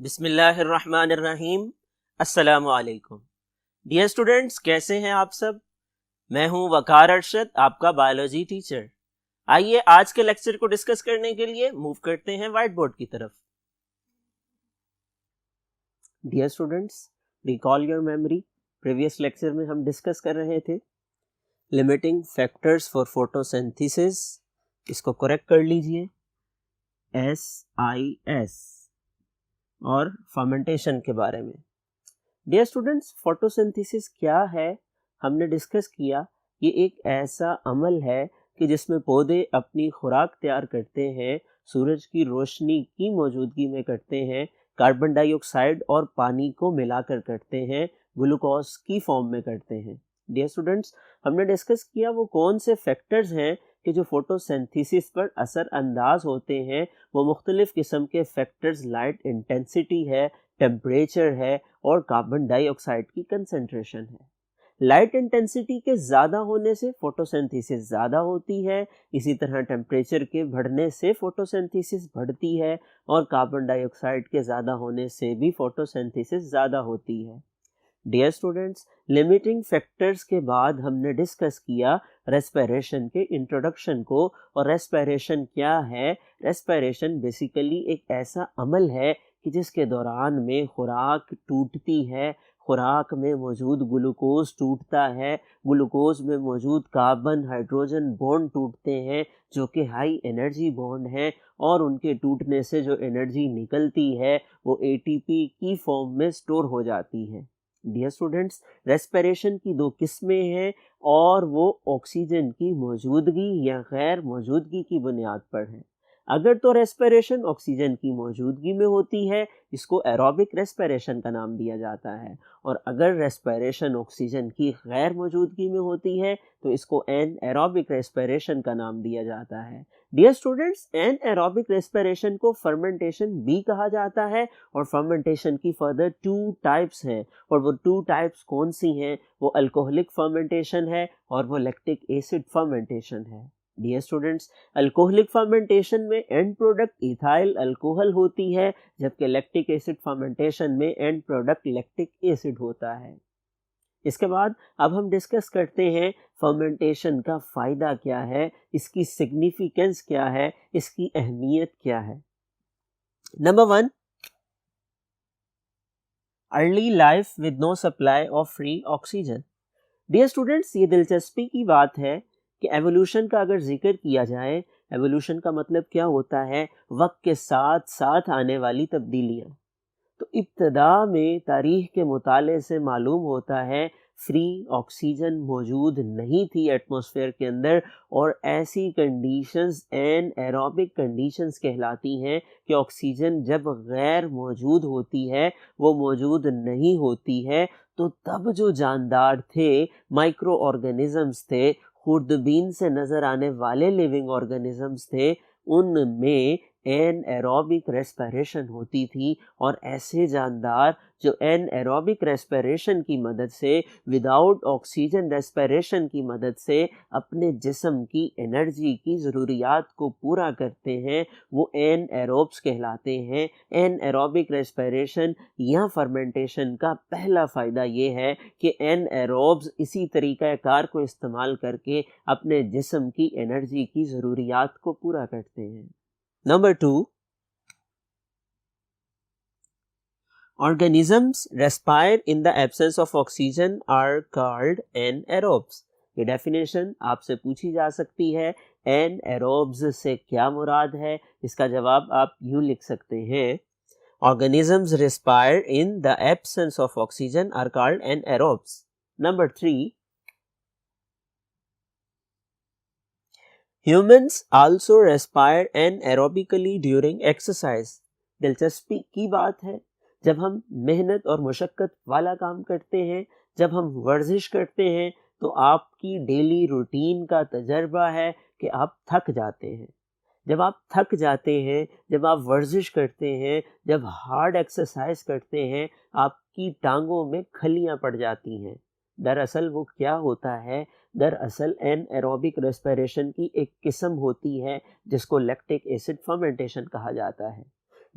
بسم اللہ الرحمن الرحیم۔ السلام علیکم ڈیئر اسٹوڈنٹس، کیسے ہیں آپ سب؟ میں ہوں وقار ارشد، آپ کا بایولوجی ٹیچر۔ آئیے آج کے لیکچر کو ڈسکس کرنے کے لیے موو کرتے ہیں وائٹ بورڈ کی طرف۔ Dear students, recall your memory, previous lecture میں ہم ڈسکس کر رہے تھے لمیٹنگ فیکٹرز فار فوٹوسینتھیسس۔ اس کو کریکٹ کر لیجئے، SIS، اور فرمنٹیشن کے بارے میں۔ ڈیئر اسٹوڈنٹس، فوٹوسنتھیسس کیا ہے ہم نے ڈسکس کیا۔ یہ ایک ایسا عمل ہے کہ جس میں پودے اپنی خوراک تیار کرتے ہیں، سورج کی روشنی کی موجودگی میں کرتے ہیں، کاربن ڈائی آکسائڈ اور پانی کو ملا کر کرتے ہیں، گلوکوز کی فارم میں کرتے ہیں۔ ڈیئر اسٹوڈنٹس، ہم نے ڈسکس کیا وہ کون سے فیکٹرز ہیں کہ جو فوٹوسنتھیسس پر اثر انداز ہوتے ہیں۔ وہ مختلف قسم کے فیکٹرز لائٹ انٹینسٹی ہے، ٹیمپریچر ہے، اور کاربن ڈائی آکسائڈ کی کنسنٹریشن ہے۔ لائٹ انٹینسٹی کے زیادہ ہونے سے فوٹوسنتھیسس زیادہ ہوتی ہے، اسی طرح ٹیمپریچر کے بڑھنے سے فوٹوسنتھیسس بڑھتی ہے، اور کاربن ڈائی آکسائڈ کے زیادہ ہونے سے بھی فوٹوسنتھیسس زیادہ ہوتی ہے۔ ڈیئر اسٹوڈنٹس، لمیٹنگ فیکٹرز کے بعد ہم نے ڈسکس کیا ریسپیریشن کے انٹروڈکشن کو۔ اور ریسپیریشن کیا ہے؟ ریسپیریشن بیسیکلی ایک ایسا عمل ہے کہ جس کے دوران میں خوراک ٹوٹتی ہے، خوراک میں موجود گلوکوز ٹوٹتا ہے، گلوکوز میں موجود کاربن ہائیڈروجن بانڈ ٹوٹتے ہیں جو کہ ہائی انرجی بانڈ ہیں، اور ان کے ٹوٹنے سے جو انرجی نکلتی ہے وہ ATP کی فارم میں سٹور ہو جاتی ہے۔ ڈیئر اسٹوڈنٹس، ریسپیریشن کی دو قسمیں ہیں، اور وہ آکسیجن کی موجودگی یا غیر موجودگی کی بنیاد پر ہے۔ اگر تو ریسپیریشن آکسیجن کی موجودگی میں ہوتی ہے، اس کو ایروبک ریسپیریشن کا نام دیا جاتا ہے، اور اگر ریسپیریشن آکسیجن کی غیر موجودگی میں ہوتی ہے تو اس کو این ایروبک ریسپیریشن کا نام دیا جاتا ہے۔ Dear students, anaerobic respiration کو فرمنٹیشن بھی کہا جاتا ہے، اور فرمنٹیشن کی فردر 2 ٹائپس ہیں، اور وہ 2 ٹائپس کون سی ہیں؟ وہ الکوہلک فرمنٹیشن ہے اور وہ لیکٹک ایسڈ فرمنٹیشن ہے۔ ڈیئر اسٹوڈنٹس، الکوہلک فرمنٹیشن میں اینڈ پروڈکٹ ایتھائل الکوہل ہوتی ہے، جبکہ لیکٹک ایسڈ فرمنٹیشن میں اینڈ پروڈکٹ لیکٹک ایسڈ ہوتا ہے۔ اس کے بعد اب ہم ڈسکس کرتے ہیں فرمنٹیشن کا فائدہ کیا ہے، اس کی سگنیفیکنس کیا ہے، اس کی اہمیت کیا ہے۔ Number 1، early life with no supply of free oxygen. Dear students, یہ دلچسپی کی بات ہے کہ ایوولوشن کا اگر ذکر کیا جائے، ایوولوشن کا مطلب کیا ہوتا ہے؟ وقت کے ساتھ ساتھ آنے والی تبدیلیاں۔ تو ابتدا میں تاریخ کے مطالعے سے معلوم ہوتا ہے فری آکسیجن موجود نہیں تھی ایٹماسفیئر کے اندر، اور ایسی کنڈیشنز این ایروبک کنڈیشنز کہلاتی ہیں کہ آکسیجن جب غیر موجود ہوتی ہے، وہ موجود نہیں ہوتی ہے، تو تب جو جاندار تھے، مائکرو آرگینزمز تھے، خوردبین سے نظر آنے والے لیونگ آرگینزمز تھے، ان میں این ایروبک ریسپیریشن ہوتی تھی، اور ایسے جاندار جو این ایروبک ریسپیریشن کی مدد سے، وداؤٹ آکسیجن ریسپیریشن کی مدد سے اپنے جسم کی انرجی کی ضروریات کو پورا کرتے ہیں، وہ این ایروبس کہلاتے ہیں۔ این ایروبک ریسپیریشن یا فرمنٹیشن کا پہلا فائدہ یہ ہے کہ این ایروبس اسی طریقہ کار کو استعمال کر کے اپنے جسم کی انرجی کی ضروریات کو پورا کرتے ہیں۔ Number 2، organisms respire in the absence of oxygen are called anaerobes۔ یہ ڈیفینیشن آپ سے پوچھی جا سکتی ہے، anaerobes سے کیا مراد ہے؟ اس کا جواب آپ یوں لکھ سکتے ہیں، organisms respire in the absence of oxygen are called anaerobes۔ Number 3، humans also respire anaerobically during exercise۔ دلچسپی کی بات ہے، جب ہم محنت اور مشقت والا کام کرتے ہیں، جب ہم ورزش کرتے ہیں، تو آپ کی ڈیلی روٹین کا تجربہ ہے کہ آپ تھک جاتے ہیں۔ جب آپ تھک جاتے ہیں، جب آپ ورزش کرتے ہیں، جب ہارڈ ایکسرسائز کرتے ہیں، آپ کی ٹانگوں میں کھلیاں پڑ جاتی ہیں۔ دراصل وہ کیا ہوتا ہے؟ دراصل این ایروبک ریسپیریشن کی ایک قسم ہوتی ہے جس کو لیکٹک ایسڈ فرمنٹیشن کہا جاتا ہے۔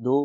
2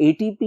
ATP,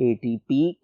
ATP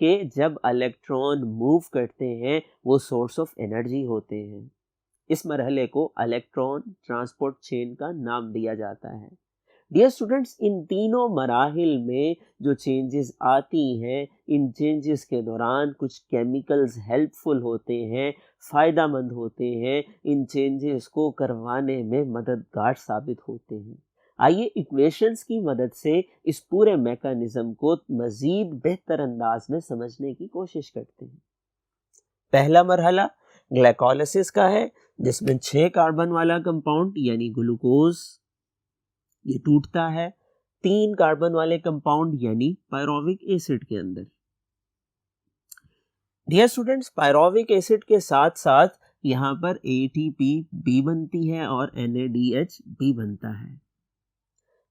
کہ جب الیکٹران موو کرتے ہیں وہ سورس آف انرجی ہوتے ہیں. اس مرحلے کو الیکٹران ٹرانسپورٹ چین کا نام دیا جاتا ہے. ڈیئر اسٹوڈنٹس، ان تینوں مراحل میں جو چینجز آتی ہیں، ان چینجز کے دوران کچھ کیمیکلز ہیلپ فل ہوتے ہیں، فائدہ مند ہوتے ہیں، ان چینجز کو کروانے میں مددگار ثابت ہوتے ہیں. آئیے ایکویشنز کی مدد سے اس پورے میکانزم کو مزید بہتر انداز میں سمجھنے کی کوشش کرتے ہیں. پہلا مرحلہ گلائکولیسس کا ہے، جس میں 6 کاربن والا کمپاؤنڈ یعنی گلوکوز یہ ٹوٹتا ہے 3 کاربن والے کمپاؤنڈ یعنی پائرووک ایسڈ کے اندر. ڈیئر اسٹوڈنٹس، پائرووک ایسڈ کے ساتھ ساتھ یہاں پر ATP بھی بنتی ہے اور NADH بھی بنتا ہے.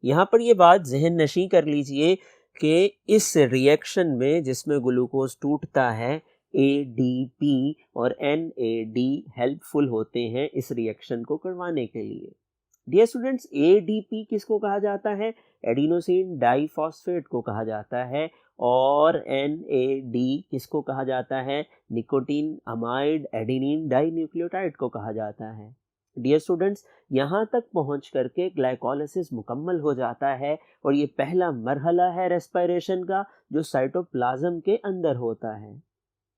یہاں پر یہ بات ذہن نشیں کر لیجئے کہ اس ریئیکشن میں جس میں گلوکوز ٹوٹتا ہے ADP اور NAD ہیلپ فل ہوتے ہیں اس ریئیکشن کو کروانے کے لیے. ڈیئر اسٹوڈنٹس، ADP کس کو کہا جاتا ہے؟ ایڈینوسین ڈائی فاسفیٹ کو کہا جاتا ہے. اور NAD کس کو کہا جاتا ہے؟ نکوٹین امائڈ ایڈینین ڈائی نیوکلیوٹائڈ کو کہا جاتا ہے. ڈیئر اسٹوڈنٹس، یہاں تک پہنچ کر کے گلائکولیسس مکمل ہو جاتا ہے اور یہ پہلا مرحلہ ہے ریسپائریشن کا جو سائٹوپلازم کے اندر ہوتا ہے.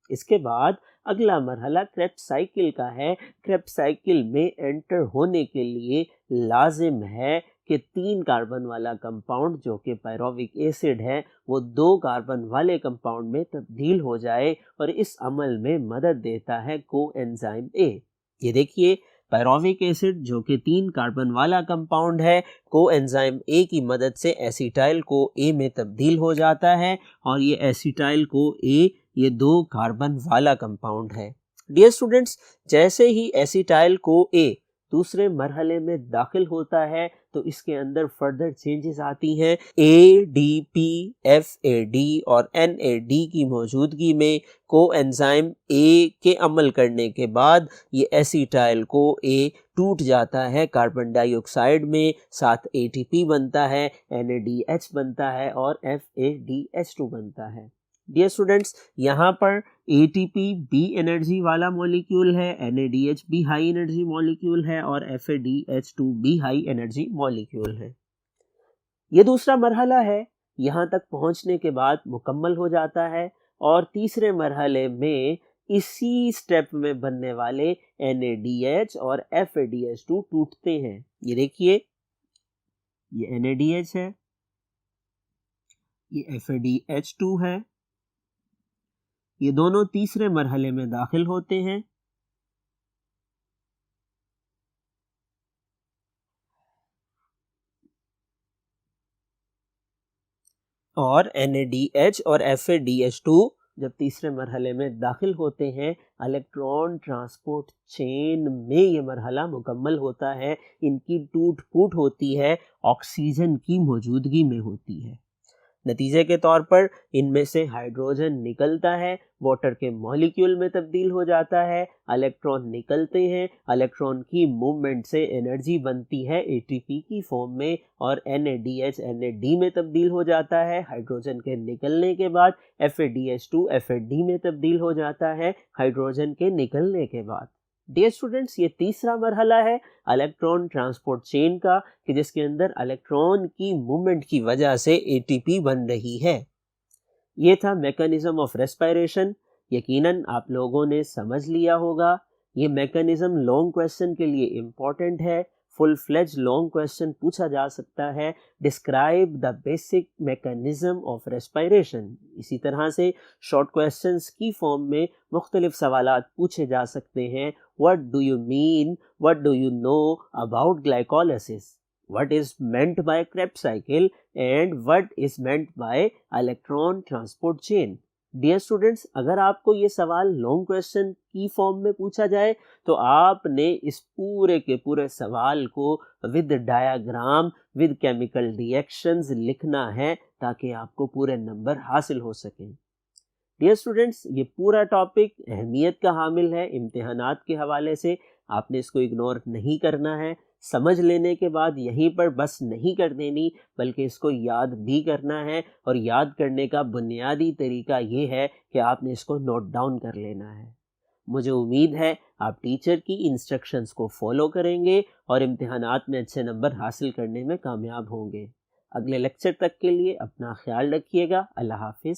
اس کے بعد اگلا مرحلہ کریبس سائیکل کا ہے. کریبس سائیکل میں انٹر ہونے کے لیے لازم ہے کہ 3 کاربن والا کمپاؤنڈ جو کہ پائرووک ایسڈ ہے وہ 2 کاربن والے کمپاؤنڈ میں تبدیل ہو جائے اور اس عمل میں مدد دیتا ہے کو انزائم A. یہ دیکھیے پائرووک ایسڈ جو کہ 3 کاربن والا کمپاؤنڈ ہے کو انزائم A کی مدد سے ایسیٹائل کو A میں تبدیل ہو جاتا ہے اور یہ ایسیٹائل کو A یہ 2 کاربن والا کمپاؤنڈ ہے. ڈیئر اسٹوڈنٹس، جیسے ہی ایسیٹائل کو A دوسرے مرحلے میں داخل ہوتا ہے تو اس کے اندر فردر چینجز آتی ہیں. ADP FAD اور NAD کی موجودگی میں کو انزائم A کے عمل کرنے کے بعد یہ ایسیٹائل کو A ٹوٹ جاتا ہے کاربن ڈائی آکسائڈ میں، ساتھ ATP بنتا ہے، NADH بنتا ہے اور FADH2 بنتا ہے. ڈیئر اسٹوڈنٹس، یہاں پر ATP بھی انرجی والا مولیکیول ہے، NADH بھی ہائی انرجی مولیکیول ہے اور FADH2 بھی ہائی انرجی مولیکیول ہے. یہ دوسرا مرحلہ ہے، یہاں تک پہنچنے کے بعد مکمل ہو جاتا ہے اور تیسرے مرحلے میں اسی سٹیپ میں بننے والے NADH اور FADH2 ٹوٹتے ہیں. یہ دیکھیے یہ NADH ہے، یہ FADH2 ہے، یہ دونوں تیسرے مرحلے میں داخل ہوتے ہیں. اور NADH اور FADH2 جب تیسرے مرحلے میں داخل ہوتے ہیں الیکٹران ٹرانسپورٹ چین میں یہ مرحلہ مکمل ہوتا ہے. ان کی ٹوٹ پھوٹ ہوتی ہے آکسیجن کی موجودگی میں ہوتی ہے. نتیجے کے طور پر ان میں سے ہائیڈروجن نکلتا ہے، واٹر کے مولیکیول میں تبدیل ہو جاتا ہے، الیکٹران نکلتے ہیں، الیکٹران کی موومنٹ سے انرجی بنتی ہے ATP کی فارم میں اور NADH NAD میں تبدیل ہو جاتا ہے. ہائیڈروجن کے نکلنے کے بعد FADH2 FAD میں تبدیل ہو جاتا ہے ہائیڈروجن کے نکلنے کے بعد. ڈیئر اسٹوڈنٹس، یہ تیسرا مرحلہ ہے الیکٹران ٹرانسپورٹ چین کا کہ جس کے اندر الیکٹران کی موومنٹ کی وجہ سے ATP بن رہی ہے. یہ تھا میکانزم آف ریسپائریشن. یقیناً آپ لوگوں نے سمجھ لیا ہوگا. یہ میکانزم لانگ کویسچن کے لیے امپورٹنٹ ہے. فل فلیج لانگ کویسچن پوچھا جا سکتا ہے، describe the basic mechanism of respiration. اسی طرح سے شارٹ کویسچنس کی فارم میں مختلف سوالات پوچھے جا سکتے ہیں. What do you mean? What do you know about glycolysis? What is meant by Krebs cycle and what is meant by electron transport chain? Dear students, اگر آپ کو یہ سوال لانگ کویسچن کی فارم میں پوچھا جائے تو آپ نے اس پورے کے پورے سوال کو with diagram with chemical reactions لکھنا ہے تاکہ آپ کو پورے نمبر حاصل ہو سکیں. ڈیئر اسٹوڈنٹس، یہ پورا ٹاپک اہمیت کا حامل ہے امتحانات کے حوالے سے. آپ نے اس کو اگنور نہیں کرنا ہے. سمجھ لینے کے بعد یہیں پر بس نہیں کر دینی، بلکہ اس کو یاد بھی کرنا ہے، اور یاد کرنے کا بنیادی طریقہ یہ ہے کہ آپ نے اس کو نوٹ ڈاؤن کر لینا ہے۔ مجھے امید ہے آپ ٹیچر کی انسٹرکشنز کو فالو کریں گے اور امتحانات میں اچھے نمبر حاصل کرنے میں کامیاب ہوں گے۔ اگلے لیکچر تک کے لیے اپنا خیال رکھیے گا۔ اللہ حافظ۔